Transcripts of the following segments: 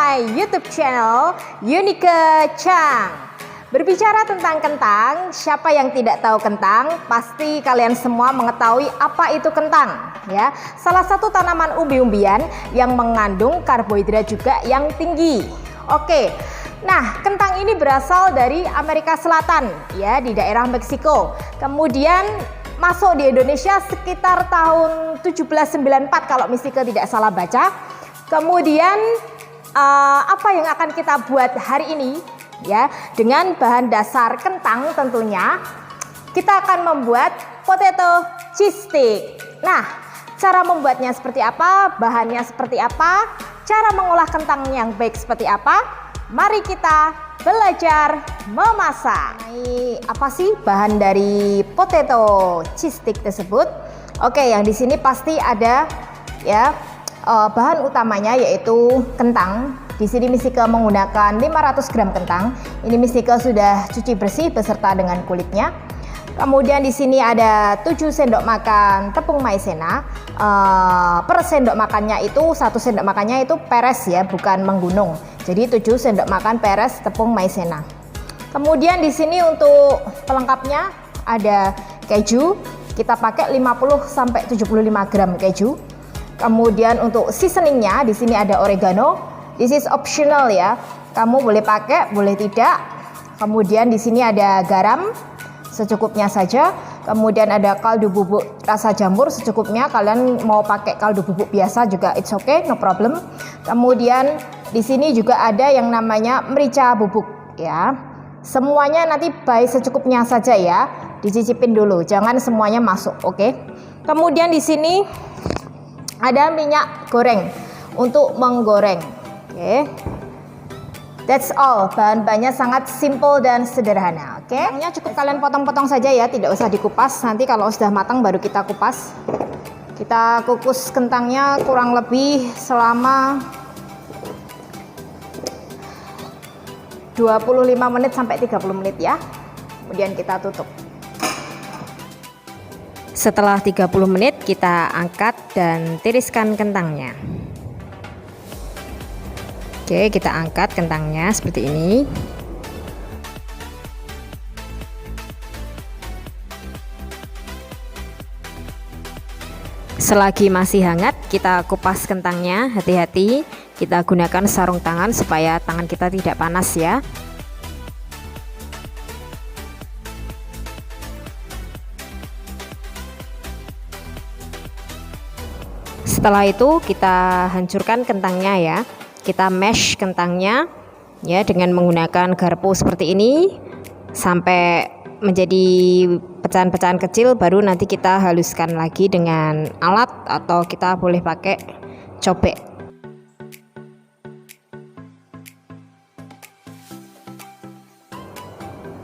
my YouTube channel Unique Chang. Berbicara tentang kentang, siapa yang tidak tahu kentang? Pasti kalian semua mengetahui apa itu kentang, ya. Salah satu tanaman umbi-umbian yang mengandung karbohidrat juga yang tinggi. Oke. Nah, kentang ini berasal dari Amerika Selatan, ya, di daerah Meksiko. Kemudian masuk di Indonesia sekitar tahun 1794 kalau Mistika tidak salah baca. Kemudian apa yang akan kita buat hari ini? Ya, dengan bahan dasar kentang tentunya kita akan membuat potato cheese stick. Nah, cara membuatnya seperti apa, bahannya seperti apa, cara mengolah kentang yang baik seperti apa, mari kita belajar memasak. Apa sih bahan dari potato cheese stick tersebut? Oke, yang di sini pasti ada ya, bahan utamanya yaitu kentang. Di sini Mistika menggunakan 500 gram kentang. Ini Mistika sudah cuci bersih beserta dengan kulitnya. Kemudian di sini ada 7 sendok makan tepung maizena. Per sendok makannya itu 1 sendok makannya itu peres ya, bukan menggunung. Jadi 7 sendok makan peres tepung maizena. Kemudian di sini untuk pelengkapnya ada keju. Kita pakai 50 sampai 75 gram keju. Kemudian untuk seasoningnya di sini ada oregano. This is optional ya. Kamu boleh pakai, boleh tidak. Kemudian di sini ada garam secukupnya saja. Kemudian ada kaldu bubuk rasa jamur secukupnya. Kalian mau pakai kaldu bubuk biasa juga it's okay, no problem. Kemudian di sini juga ada yang namanya merica bubuk ya. Semuanya nanti by secukupnya saja ya. Dicicipin dulu, jangan semuanya masuk, oke? Kemudian di sini ada minyak goreng untuk menggoreng. Oke, that's all. Bahan-bahannya sangat simple dan sederhana. Oke, kentangnya cukup kalian potong-potong saja ya, tidak usah dikupas. Nanti kalau sudah matang baru kita kupas. Kita kukus kentangnya kurang lebih selama 25 menit sampai 30 menit ya. Kemudian kita tutup. Setelah 30 menit kita angkat dan tiriskan kentangnya. Oke, kita angkat kentangnya seperti ini. Selagi masih hangat, kita kupas kentangnya. Hati-hati, kita gunakan sarung tangan supaya tangan kita tidak panas ya. Setelah itu kita hancurkan kentangnya ya. Kita mash kentangnya ya dengan menggunakan garpu seperti ini sampai menjadi pecahan-pecahan kecil, baru nanti kita haluskan lagi dengan alat atau kita boleh pakai cobek.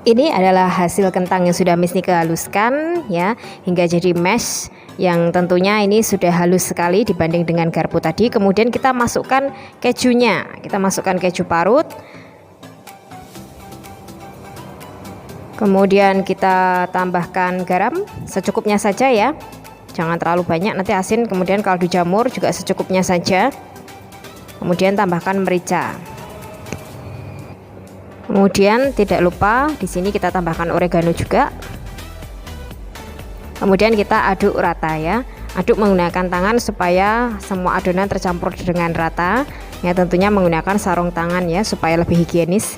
Ini adalah hasil kentang yang sudah Mistika haluskan ya hingga jadi mash yang tentunya ini sudah halus sekali dibanding dengan garpu tadi. Kemudian kita masukkan kejunya. Kita masukkan keju parut. Kemudian kita tambahkan garam secukupnya saja ya. Jangan terlalu banyak nanti asin. Kemudian kaldu jamur juga secukupnya saja. Kemudian tambahkan merica. Kemudian tidak lupa di sini kita tambahkan oregano juga. Kemudian kita aduk rata ya. Aduk menggunakan tangan supaya semua adonan tercampur dengan rata. Ya tentunya menggunakan sarung tangan ya supaya lebih higienis.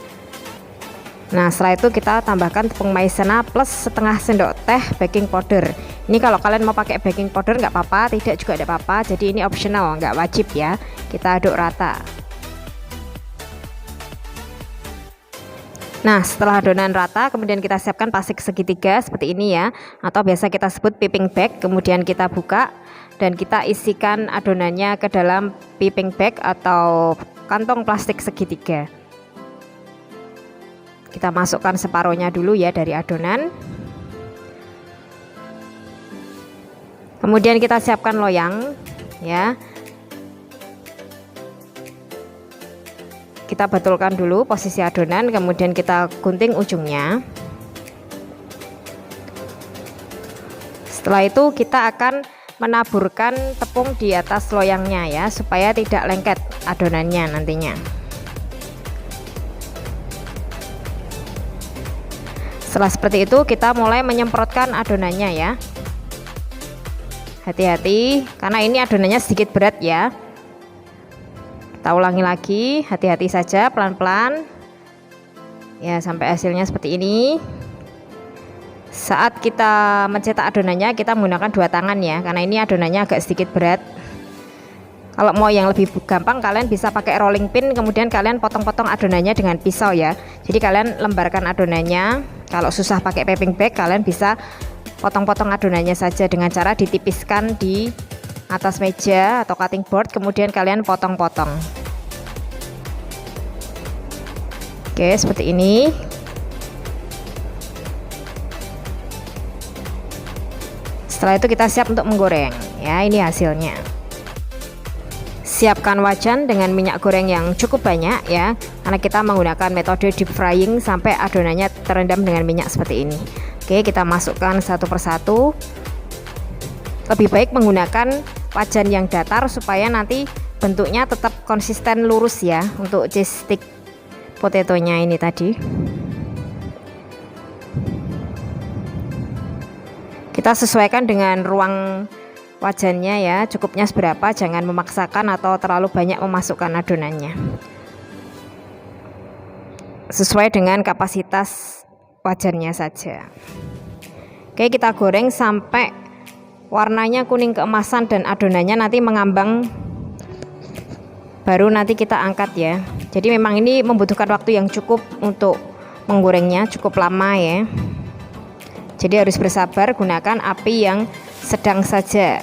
Nah, setelah itu kita tambahkan tepung maizena plus setengah sendok teh baking powder. Ini kalau kalian mau pakai baking powder nggak apa-apa, tidak juga ada apa-apa. Jadi ini optional, nggak wajib ya. Kita aduk rata. Nah, setelah adonan rata, kemudian kita siapkan plastik segitiga seperti ini ya, atau biasa kita sebut piping bag. Kemudian kita buka dan kita isikan adonannya ke dalam piping bag atau kantong plastik segitiga. Kita masukkan separuhnya dulu ya dari adonan. Kemudian kita siapkan loyang ya. Kita betulkan dulu posisi adonan, kemudian kita gunting ujungnya. Setelah itu kita akan menaburkan tepung di atas loyangnya ya, supaya tidak lengket adonannya nantinya. Setelah seperti itu kita mulai menyemprotkan adonannya ya. Hati-hati karena ini adonannya sedikit berat ya. Kita ulangi lagi, hati-hati saja, pelan-pelan ya sampai hasilnya seperti ini. Saat kita mencetak adonannya kita menggunakan dua tangan ya, karena ini adonannya agak sedikit berat. Kalau mau yang lebih gampang kalian bisa pakai rolling pin, kemudian kalian potong-potong adonannya dengan pisau ya. Jadi kalian lembarkan adonannya. Kalau susah pakai piping bag, kalian bisa potong-potong adonannya saja dengan cara ditipiskan di atas meja atau cutting board, kemudian kalian potong-potong. Oke, seperti ini. Setelah itu kita siap untuk menggoreng ya. Ini hasilnya. Siapkan wajan dengan minyak goreng yang cukup banyak ya, karena kita menggunakan metode deep frying sampai adonannya terendam dengan minyak seperti ini. Oke, kita masukkan satu persatu. Lebih baik menggunakan wajan yang datar supaya nanti bentuknya tetap konsisten lurus ya untuk cheese stick potatonya ini tadi. Kita sesuaikan dengan ruang wajannya ya, cukupnya seberapa, jangan memaksakan atau terlalu banyak memasukkan adonannya. Sesuai dengan kapasitas wajannya saja. Oke, kita goreng sampai warnanya kuning keemasan dan adonannya nanti mengambang, baru nanti kita angkat ya. Jadi memang ini membutuhkan waktu yang cukup untuk menggorengnya, cukup lama ya. Jadi harus bersabar, gunakan api yang sedang saja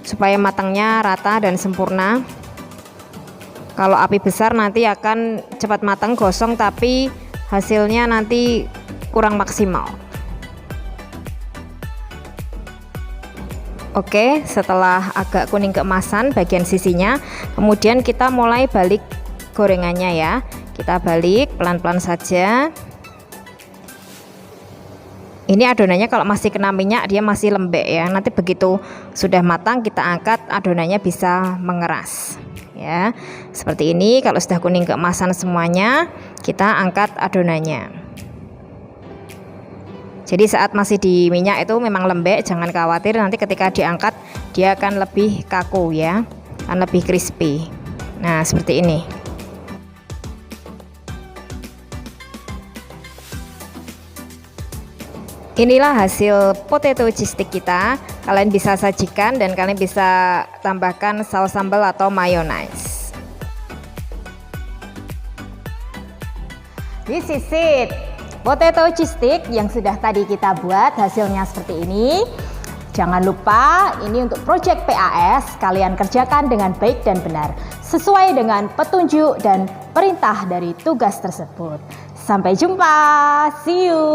supaya matangnya rata dan sempurna. Kalau api besar nanti akan cepat matang, gosong, tapi hasilnya nanti kurang maksimal. Oke, setelah agak kuning keemasan bagian sisinya, kemudian kita mulai balik gorengannya ya. Kita balik pelan-pelan saja. Ini adonannya kalau masih kena minyak dia masih lembek ya. Nanti begitu sudah matang kita angkat, adonannya bisa mengeras ya. Seperti ini. Kalau sudah kuning keemasan semuanya, kita angkat adonannya. Jadi saat masih di minyak itu memang lembek, jangan khawatir, nanti ketika diangkat dia akan lebih kaku ya, akan lebih crispy. Nah, seperti ini. Inilah hasil potato cheese stick kita. Kalian bisa sajikan dan kalian bisa tambahkan saus sambal atau mayonnaise. This is it, potato cheese stick yang sudah tadi kita buat, hasilnya seperti ini. Jangan lupa ini untuk project PAS, kalian kerjakan dengan baik dan benar sesuai dengan petunjuk dan perintah dari tugas tersebut. Sampai jumpa, see you.